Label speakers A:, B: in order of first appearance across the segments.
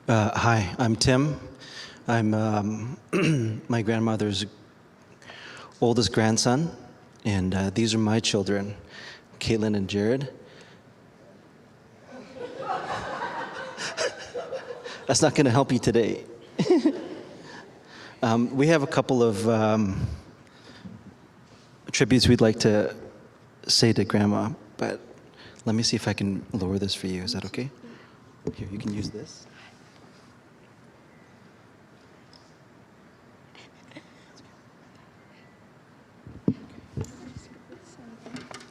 A: Hi, I'm Tim. I'm my grandmother's oldest grandson, and these are my children, Caitlin and Jared. That's not going to help you today. We have a couple of tributes we'd like to say to Grandma, but let me see if I can lower this for you. Is that okay? Here, you can use this.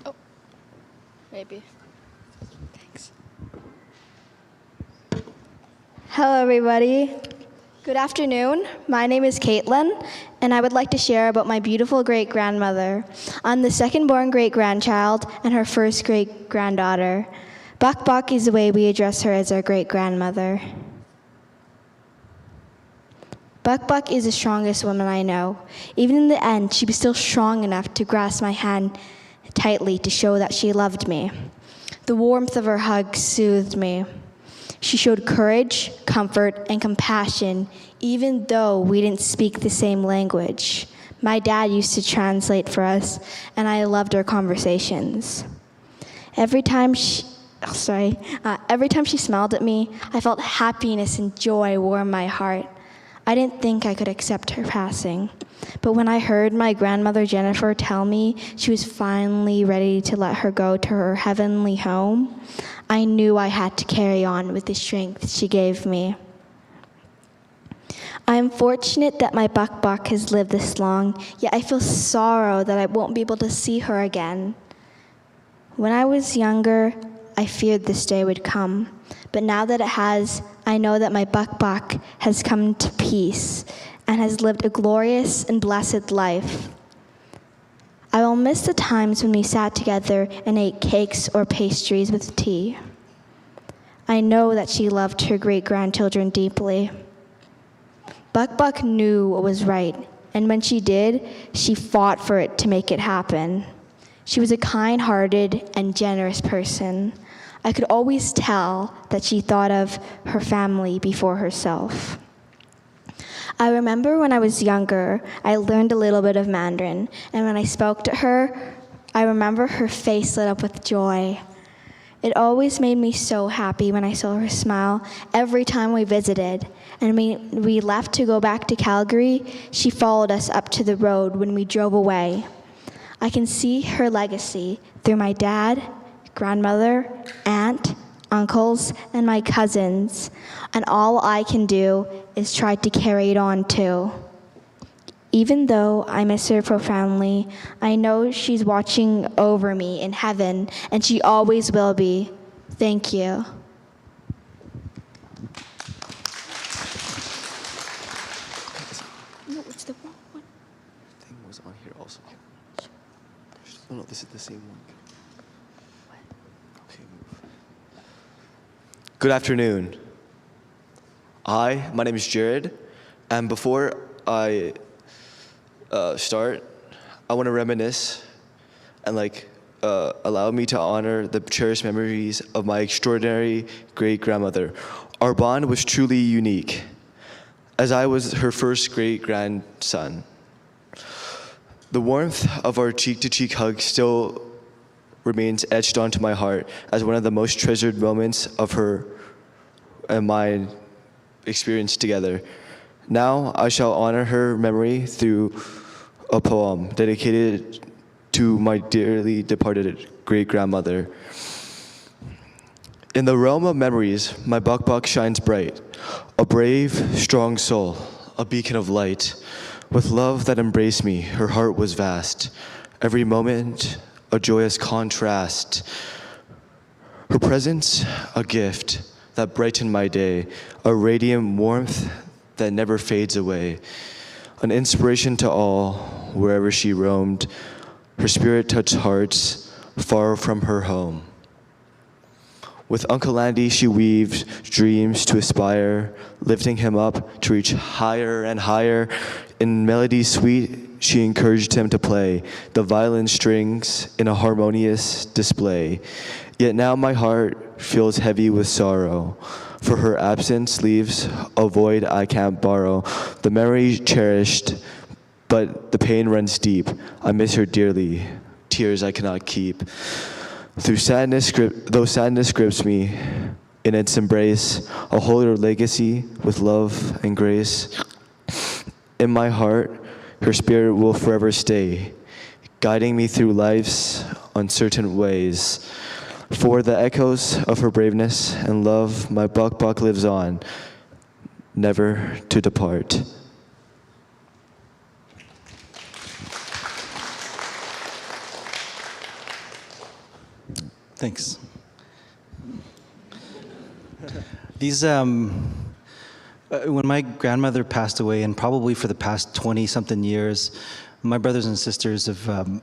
B: Oh, maybe. Thanks. Hello, everybody. Good afternoon. My name is Caitlin, and I would like to share about my beautiful great-grandmother. I'm the second-born great-grandchild and her first great-granddaughter. Buck Buck is the way we address her as our great-grandmother. Buck Buck is the strongest woman I know. Even in the end, she was still strong enough to grasp my hand tightly to show that she loved me. The warmth of her hug soothed me. She showed courage, comfort, and compassion, even though we didn't speak the same language. My dad used to translate for us, and I loved our conversations. Every time she smiled at me, I felt happiness and joy warm my heart. I didn't think I could accept her passing. But when I heard my grandmother Jennifer tell me she was finally ready to let her go to her heavenly home, I knew I had to carry on with the strength she gave me. I am fortunate that my Buck Buck has lived this long, yet I feel sorrow that I won't be able to see her again. When I was younger, I feared this day would come, but now that it has, I know that my Buck Buck has come to peace and has lived a glorious and blessed life. I will miss the times when we sat together and ate cakes or pastries with tea. I know that she loved her great-grandchildren deeply. Buck Buck knew what was right, and when she did, she fought for it to make it happen. She was a kind-hearted and generous person. I could always tell that she thought of her family before herself. I remember when I was younger, I learned a little bit of Mandarin, and when I spoke to her, I remember her face lit up with joy. It always made me so happy when I saw her smile every time we visited, and when we left to go back to Calgary, she followed us up to the road when we drove away. I can see her legacy through my dad, grandmother, aunt, uncles, and my cousins, and all I can do is try to carry it on too. Even though I miss her profoundly, I know she's watching over me in heaven, and she always will be. Thank you.
C: No, it's the wrong one. Thing was on here also. No, this is the same one. Okay, move. Good afternoon. Hi, my name is Jared, and before I start, I want to reminisce and allow me to honor the cherished memories of my extraordinary great-grandmother. Our bond was truly unique, as I was her first great-grandson. The warmth of our cheek-to-cheek hug still remains etched onto my heart as one of the most treasured moments of her and my experience together. Now I shall honor her memory through a poem dedicated to my dearly departed great-grandmother. In the realm of memories, my Buck Buck shines bright, a brave, strong soul, a beacon of light. With love that embraced me, her heart was vast, every moment a joyous contrast. Her presence, a gift that brightened my day, a radiant warmth that never fades away, an inspiration to all, wherever she roamed. Her spirit touched hearts far from her home. With Uncle Andy, she weaved dreams to aspire, lifting him up to reach higher and higher. In melody sweet, she encouraged him to play the violin strings in a harmonious display. Yet now my heart feels heavy with sorrow. For her absence leaves a void I can't borrow. The memory cherished, but the pain runs deep. I miss her dearly, tears I cannot keep. Though sadness grips me in its embrace, I'll hold her legacy with love and grace. In my heart, her spirit will forever stay, guiding me through life's uncertain ways. For the echoes of her braveness and love, my buck lives on, never to depart.
A: Thanks. These, when my grandmother passed away, and probably for the past 20-something years, my brothers and sisters have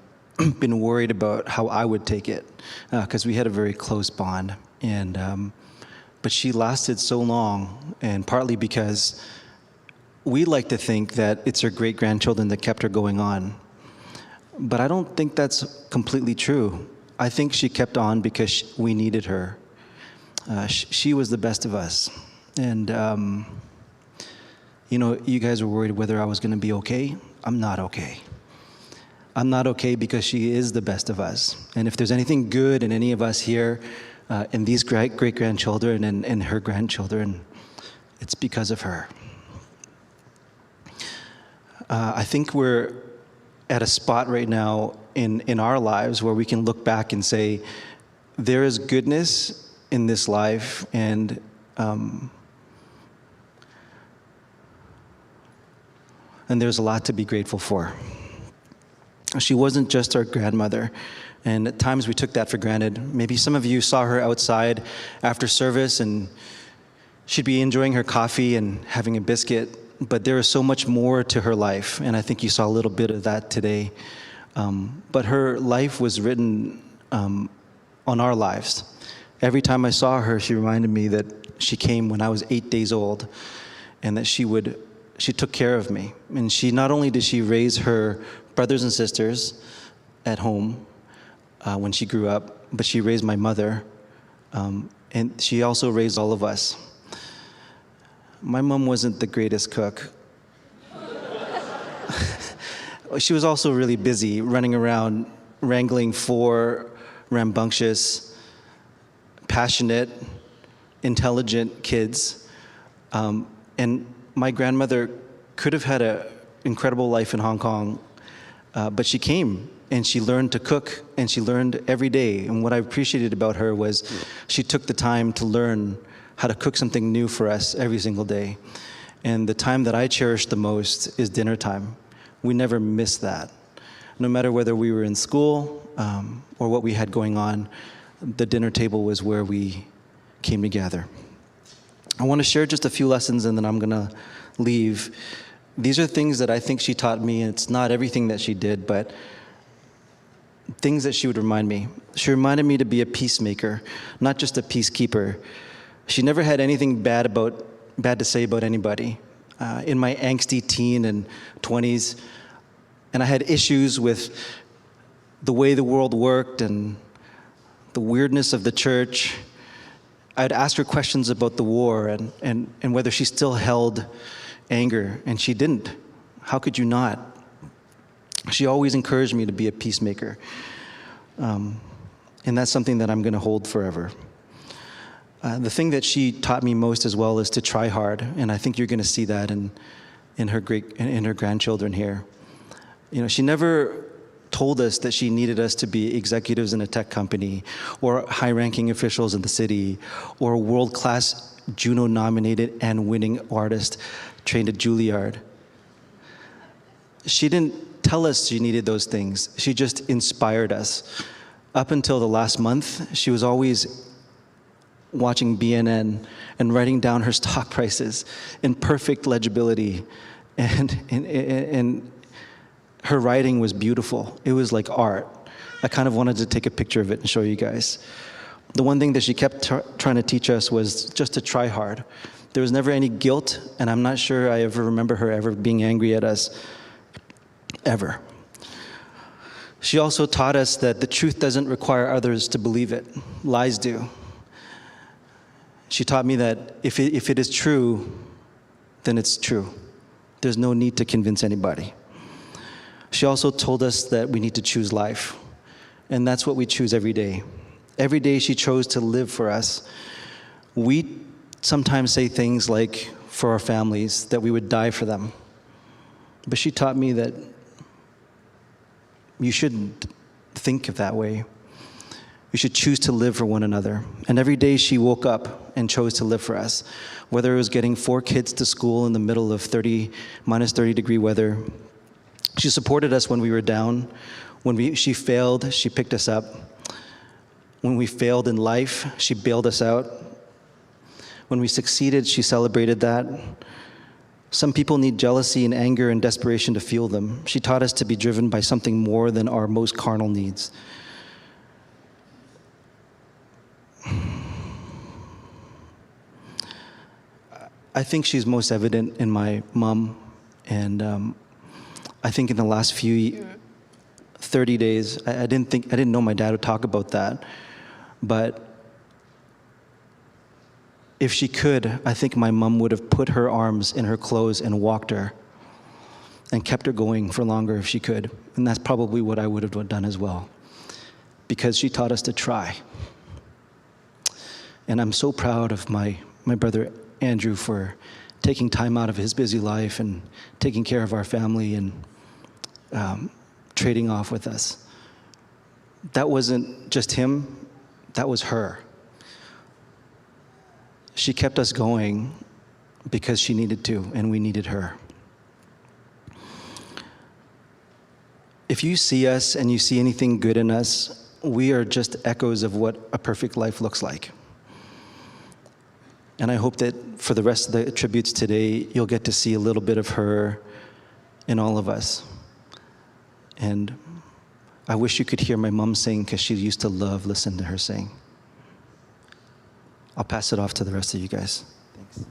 A: been worried about how I would take it, because we had a very close bond. And but she lasted so long, and partly because we like to think that it's her great-grandchildren that kept her going on. But I don't think that's completely true. I think she kept on because we needed her. She was the best of us. And, you know, you guys were worried whether I was going to be okay. I'm not okay. I'm not okay because she is the best of us. And if there's anything good in any of us here, in these great-grandchildren and her grandchildren, it's because of her. I think we're at a spot right now in our lives where we can look back and say, there is goodness in this life, and there's a lot to be grateful for. She wasn't just our grandmother, and at times we took that for granted. Maybe some of you saw her outside after service, and she'd be enjoying her coffee and having a biscuit, but there is so much more to her life, and I think you saw a little bit of that today. But her life was written on our lives. Every time I saw her, she reminded me that she came when I was 8 days old, and that she took care of me. And not only did she raise her brothers and sisters at home when she grew up, but she raised my mother, and she also raised all of us. My mom wasn't the greatest cook. She was also really busy running around wrangling 4 rambunctious, passionate, intelligent kids. And my grandmother could have had an incredible life in Hong Kong, but she came and she learned to cook, and she learned every day. And what I appreciated about her was she took the time to learn how to cook something new for us every single day. And the time that I cherish the most is dinner time. We never miss that. No matter whether we were in school or what we had going on, the dinner table was where we came together. I want to share just a few lessons, and then I'm going to leave. These are things that I think she taught me, and it's not everything that she did, but things that she would remind me. She reminded me to be a peacemaker, not just a peacekeeper. She never had anything bad to say about anybody. In my angsty teen and 20s, and I had issues with the way the world worked and the weirdness of the church, I'd ask her questions about the war and whether she still held anger, and she didn't. How could you not? She always encouraged me to be a peacemaker. And that's something that I'm going to hold forever. The thing that she taught me most as well is to try hard, and I think you're going to see that in her grandchildren here. You know, she never told us that she needed us to be executives in a tech company, or high-ranking officials in the city, or a world-class Juno-nominated and winning artist trained at Juilliard. She didn't tell us she needed those things. She just inspired us. Up until the last month, she was always watching BNN and writing down her stock prices in perfect legibility, and her writing was beautiful. It was like art. I kind of wanted to take a picture of it and show you guys. The one thing that she kept trying to teach us was just to try hard. There was never any guilt, and I'm not sure I ever remember her ever being angry at us, ever. She also taught us that the truth doesn't require others to believe it. Lies do. She taught me that if it is true, then it's true. There's no need to convince anybody. She also told us that we need to choose life, and that's what we choose every day. Every day she chose to live for us. We sometimes say things like, for our families, that we would die for them. But she taught me that you shouldn't think of that way. You should choose to live for one another. And every day she woke up and chose to live for us. Whether it was getting 4 kids to school in the middle of minus 30 degree weather. She supported us when we were down. When she failed, she picked us up. When we failed in life, she bailed us out. When we succeeded, she celebrated that. Some people need jealousy and anger and desperation to fuel them. She taught us to be driven by something more than our most carnal needs. I think she's most evident in my mom, and I think in the last 30 days, I didn't know my dad would talk about that, but if she could, I think my mom would have put her arms in her clothes and walked her and kept her going for longer if she could. And that's probably what I would have done as well, because she taught us to try. And I'm so proud of my brother Andrew for taking time out of his busy life and taking care of our family and trading off with us. That wasn't just him, that was her. She kept us going because she needed to, and we needed her. If you see us and you see anything good in us, we are just echoes of what a perfect life looks like. And I hope that for the rest of the tributes today, you'll get to see a little bit of her in all of us. And I wish you could hear my mom sing, because she used to love listening to her sing. I'll pass it off to the rest of you guys. Thanks.